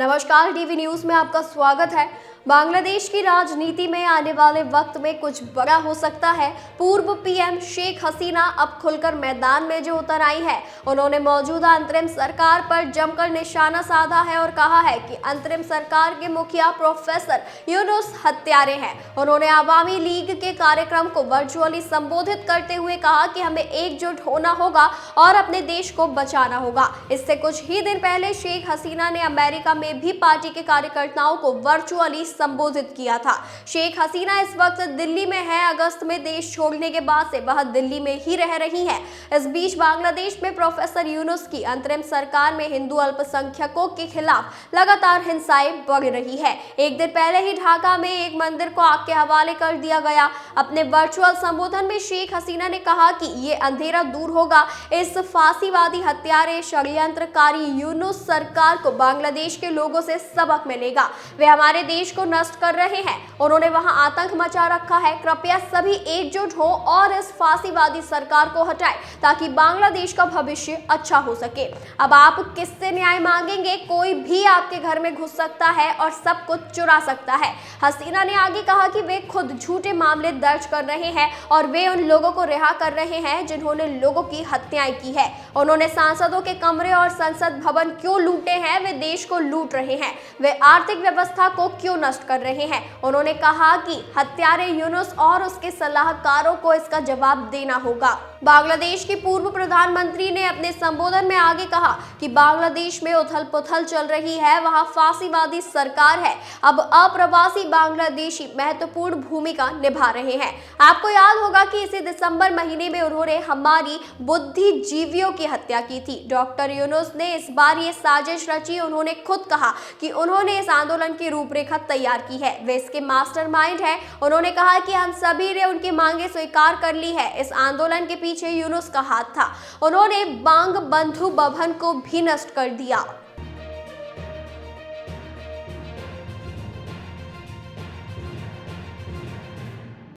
नमस्कार, DV news में आपका स्वागत है। बांग्लादेश की राजनीति में आने वाले वक्त में कुछ बड़ा हो सकता है। पूर्व पीएम शेख हसीना अब खुलकर मैदान में जो उतर आई है, उन्होंने मौजूदा अंतरिम सरकार पर जमकर निशाना साधा है और कहा है कि अंतरिम सरकार के मुखिया प्रोफेसर यूनुस हत्यारे हैं। उन्होंने आवामी लीग के कार्यक्रम को वर्चुअली संबोधित करते हुए कहा कि हमें एकजुट होना होगा और अपने देश को बचाना होगा। इससे कुछ ही दिन पहले शेख हसीना ने अमेरिका में भी पार्टी के कार्यकर्ताओं को वर्चुअली संबोधित किया था। शेख हसीना इस वक्त दिल्ली में है। अगस्त में देश छोड़ने के बाद से वह दिल्ली में ही रह रही हैं। इस बीच बांग्लादेश में प्रोफेसर यूनुस की अंतरिम सरकार में हिंदू अल्पसंख्यकों के खिलाफ लगातार हिंसाएं बढ़ रही है। एक दिन पहले ही ढाका में एक मंदिर को आग के हवाले कर दिया गया। अपने वर्चुअल संबोधन में शेख हसीना ने कहा कि ये अंधेरा दूर होगा। इस फांसीवादी हत्यारे षड्यंत्रकारी यूनुस सरकार को बांग्लादेश के लोगों से सबक मिलेगा। वे हमारे देश को नष्ट कर रहे हैं। उन्होंने वहां आतंक मचा रखा है। कृपया सभी एकजुट हो और इस फांसीवादी सरकार को हटाएं ताकि बांग्लादेश का भविष्य अच्छा हो सके। अब आप किससे न्याय मांगेंगे? कोई भी आपके घर में घुस सकता है और सब कुछ चुरा सकता है। हसीना ने आगे कहा कि वे खुद झूठे मामले दर्ज कर रहे हैं और वे उन लोगों को रिहा कर रहे हैं जिन्होंने लोगों की हत्याएं की है। उन्होंने सांसदों के कमरे और संसद भवन क्यों लूटे हैं? वे देश को लूट रहे हैं। वे आर्थिक व्यवस्था को क्यों नष्ट कर रहे हैं? उन्होंने कहा कि हत्यारे यूनुस और उसके सलाहकारों को इसका जवाब देना होगा। बांग्लादेश की पूर्व प्रधानमंत्री ने अपने संबोधन में आगे कहा कि बांग्लादेश में उथल-पुथल चल रही है, वहां फांसीवादी सरकार है। अब अप्रवासी बांग्लादेशी महत्वपूर्ण भूमिका निभा रहे हैं। आपको याद होगा कि इसी दिसंबर महीने में उन्होंने हमारी बुद्धिजीवियों की हत्या की थी। डॉक्टर यूनुस ने इस बार ये साजिश रची। उन्होंने खुद कहा कि उन्होंने इस आंदोलन की रूपरेखा तैयार की है, वे इसके मास्टरमाइंड हैं। उन्होंने कहा कि हम सभी ने उनकी मांगे स्वीकार कर ली है। इस आंदोलन के पीछे यूनुस का हाथ था। उन्होंने बांग बंधु भवन को भी नष्ट कर दिया।